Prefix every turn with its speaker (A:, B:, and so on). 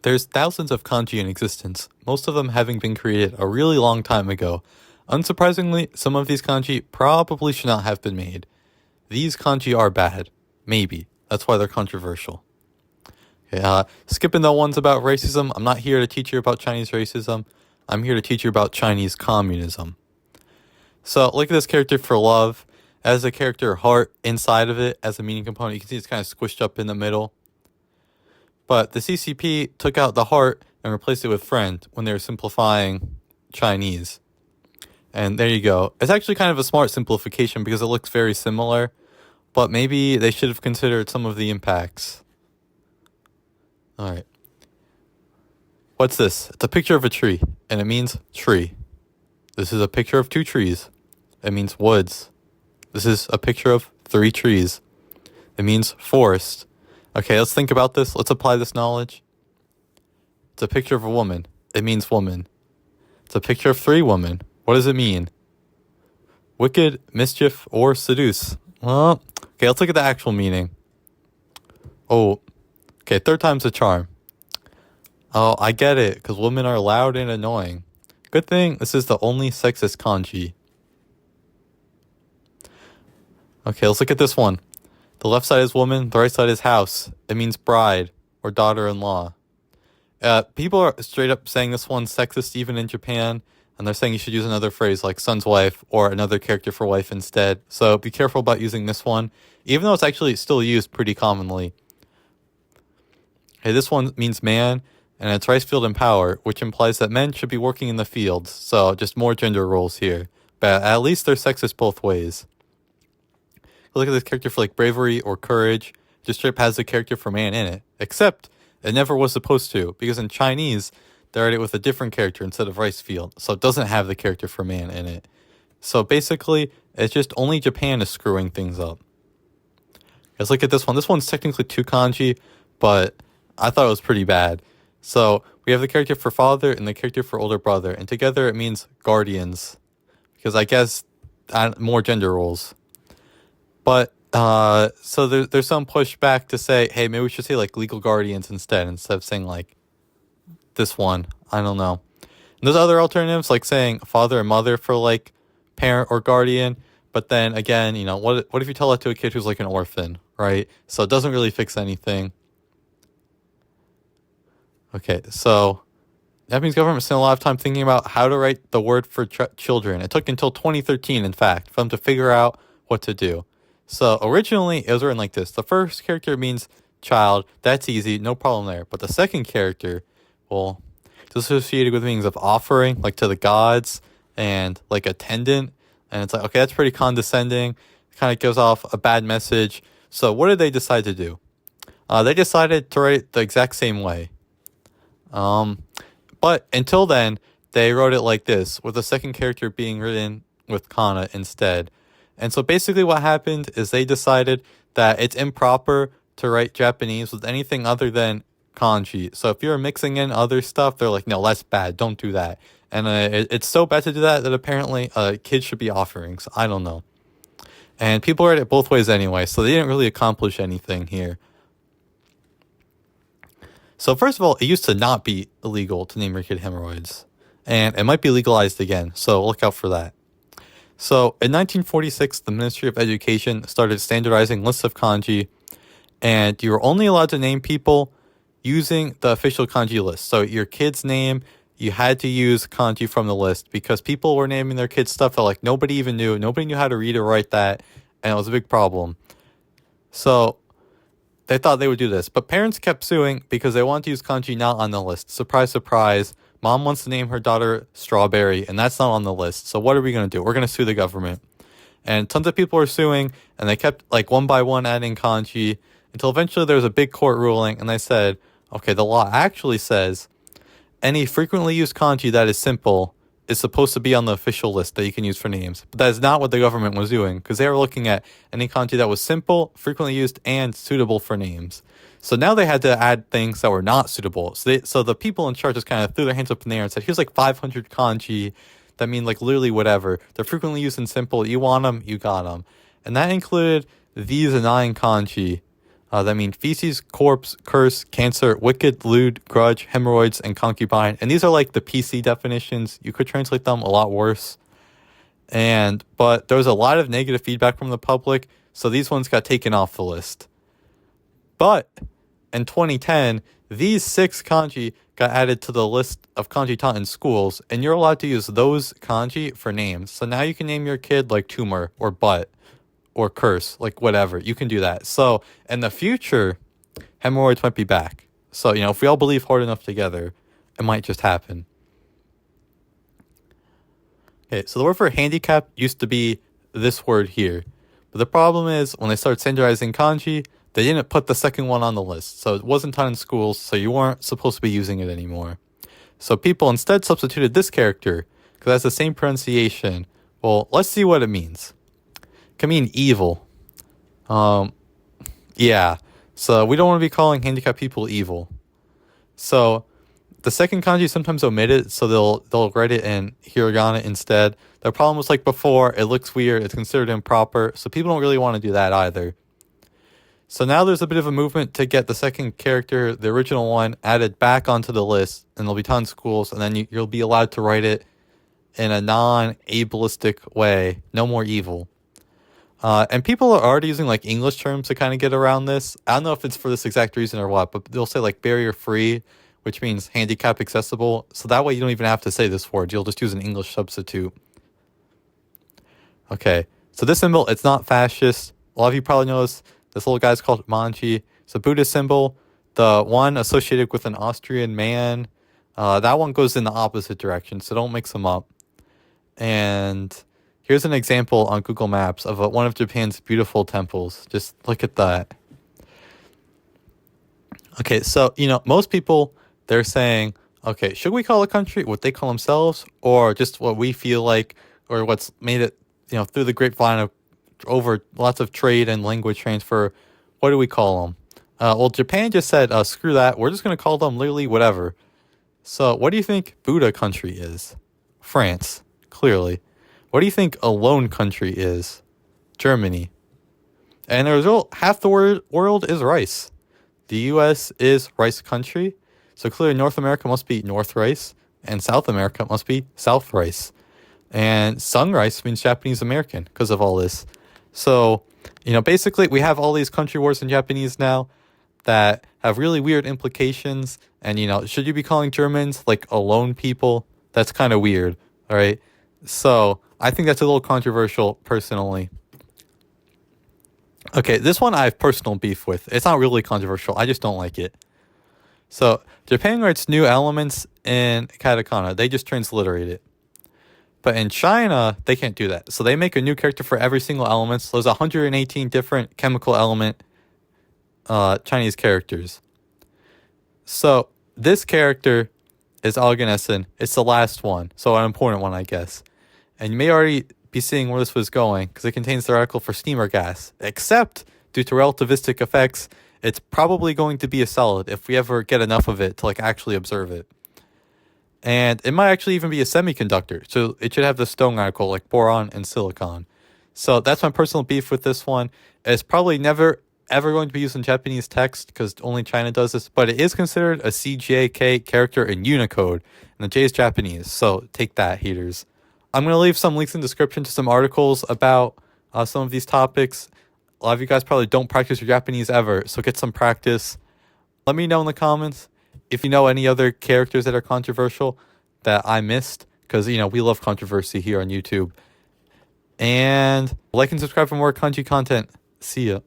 A: There's thousands of kanji in existence, most of them having been created a really long time ago. Unsurprisingly, some of these kanji probably should not have been made. These kanji are bad. Maybe. That's why they're controversial. Okay, skipping the ones about racism, I'm not here to teach you about Chinese racism. I'm here to teach you about Chinese communism. So, look at this character for love. As a character heart inside of it as a meaning component. You can see it's kind of squished up in the middle. But the CCP took out the heart and replaced it with friend when they were simplifying Chinese. And there you go. It's actually kind of a smart simplification because it looks very similar. But maybe they should have considered some of the impacts. Alright. What's this? It's a picture of a tree. And it means tree. This is a picture of 2 trees. It means woods. This is a picture of 3 trees. It means forest. Okay, let's think about this. Let's apply this knowledge. It's a picture of a woman. It means woman. It's a picture of 3 women. What does it mean? Wicked, mischief, or seduce. Well, okay, let's look at the actual meaning. Oh, okay, 3rd time's a charm. Oh, I get it, because women are loud and annoying. Good thing this is the only sexist kanji. Okay, let's look at this one. The left side is woman, the right side is house. It means bride or daughter-in-law. People are straight up saying this one's sexist even in Japan, and they're saying you should use another phrase like son's wife or another character for wife instead. So be careful about using this one, even though it's actually still used pretty commonly. Okay, this one means man, and it's rice field and power, which implies that men should be working in the fields. So just more gender roles here. But at least they're sexist both ways. Look at this character for like bravery or courage. Just straight has the character for man in it. Except it never was supposed to, because in Chinese, they write it with a different character instead of rice field. So it doesn't have the character for man in it. So basically, it's just only Japan is screwing things up. Let's look at this one. This one's technically 2 kanji, but I thought it was pretty bad. So we have the character for father and the character for older brother. And together it means guardians. Because I guess more gender roles. But, so there's some pushback to say, hey, maybe we should say, like, legal guardians instead of saying, like, this one. I don't know. And there's other alternatives, like saying father and mother for, like, parent or guardian. But then, again, you know, what if you tell that to a kid who's, like, an orphan, right? So it doesn't really fix anything. Okay, so Japanese government spent a lot of time thinking about how to write the word for children. It took until 2013, in fact, for them to figure out what to do. So originally it was written like this. The first character means child. That's easy. No problem there. But the second character, well, it's associated with meanings of offering, like to the gods, and like attendant. And it's like, okay, that's pretty condescending. It kind of gives off a bad message. So what did they decide to do? They decided to write it the exact same way. But until then, they wrote it like this, with the second character being written with kana instead. And so basically what happened is they decided that it's improper to write Japanese with anything other than kanji. So if you're mixing in other stuff, they're like, no, that's bad. Don't do that. And it's so bad to do that apparently kids should be offerings. I don't know. And people write it both ways anyway, so they didn't really accomplish anything here. So first of all, it used to not be illegal to name your kid hemorrhoids. And it might be legalized again, so look out for that. So in 1946, the Ministry of Education started standardizing lists of kanji, and you were only allowed to name people using the official kanji list. So your kid's name, you had to use kanji from the list because people were naming their kids stuff that like nobody even knew. Nobody knew how to read or write that, and it was a big problem. So they thought they would do this, but parents kept suing because they wanted to use kanji not on the list. Surprise, surprise. Mom wants to name her daughter Strawberry, and that's not on the list. So what are we going to do? We're going to sue the government. And tons of people were suing, and they kept, like, one by one adding kanji until eventually there was a big court ruling, and they said, okay, the law actually says any frequently used kanji that is simple is supposed to be on the official list that you can use for names. But that is not what the government was doing, because they were looking at any kanji that was simple, frequently used, and suitable for names. So now they had to add things that were not suitable. So the people in charge just kind of threw their hands up in the air and said, here's like 500 kanji that mean like literally whatever. They're frequently used and simple. You want them, you got them. And that included these 9 kanji. That mean feces, corpse, curse, cancer, wicked, lewd, grudge, hemorrhoids, and concubine. And these are like the PC definitions. You could translate them a lot worse. But there was a lot of negative feedback from the public, so these ones got taken off the list. But in 2010, these 6 kanji got added to the list of kanji taught in schools, and you're allowed to use those kanji for names. So now you can name your kid like tumor or butt or curse, like whatever. You can do that. So in the future, hemorrhoids might be back. So, if we all believe hard enough together, it might just happen. Okay, so the word for handicap used to be this word here. But the problem is, when they started standardizing kanji, they didn't put the second one on the list. So it wasn't taught in schools, so you weren't supposed to be using it anymore. So people instead substituted this character, because it has the same pronunciation. Well, let's see what it means. It can mean evil. Yeah. So we don't want to be calling handicapped people evil. So the second kanji is sometimes omitted, so they'll write it in hiragana instead. The problem was like before, it looks weird, it's considered improper, so people don't really want to do that either. So now there's a bit of a movement to get the second character, the original one, added back onto the list, and there'll be tons of schools, and then you'll be allowed to write it in a non-ableistic way. No more evil. And people are already using like English terms to kind of get around this. I don't know if it's for this exact reason or what, but they'll say like barrier-free, which means handicap accessible. So that way you don't even have to say this word. You'll just use an English substitute. Okay, so this symbol, it's not fascist. A lot of you probably know this little guy's called Manji. It's a Buddhist symbol. The one associated with an Austrian man, that one goes in the opposite direction, so don't mix them up. And here's an example on Google Maps of one of Japan's beautiful temples. Just look at that. Okay, so, most people, they're saying, okay, should we call a country what they call themselves, or just what we feel like, or what's made it, through the grapevine of over lots of trade and language transfer, what do we call them? Well, Japan just said, screw that, we're just going to call them literally whatever. So what do you think Buddha country is? France, clearly. What do you think alone country is? Germany. And the result, half the world is rice. The U.S. is rice country, so clearly North America must be North rice, and South America must be South rice. And Sung rice means Japanese American because of all this. So, basically we have all these country wars in Japanese now that have really weird implications. And, should you be calling Germans like alone people? That's kind of weird, all right? So I think that's a little controversial personally. Okay, this one I have personal beef with. It's not really controversial. I just don't like it. So Japan writes new elements in katakana. They just transliterate it. But in China, they can't do that. So they make a new character for every single element. So there's 118 different chemical element Chinese characters. So this character is alganesin. It's the last one. So an important one, I guess. And you may already be seeing where this was going, because it contains the article for steamer gas. Except, due to relativistic effects, it's probably going to be a solid if we ever get enough of it to actually observe it. And it might actually even be a semiconductor. So it should have the stone article like boron and silicon. So that's my personal beef with this one. It's probably never ever going to be used in Japanese text because only China does this. But it is considered a CJK character in Unicode. And the J is Japanese. So take that, haters. I'm going to leave some links in the description to some articles about some of these topics. A lot of you guys probably don't practice your Japanese ever. So get some practice. Let me know in the comments if you know any other characters that are controversial that I missed, because, we love controversy here on YouTube. And like and subscribe for more kanji content. See ya.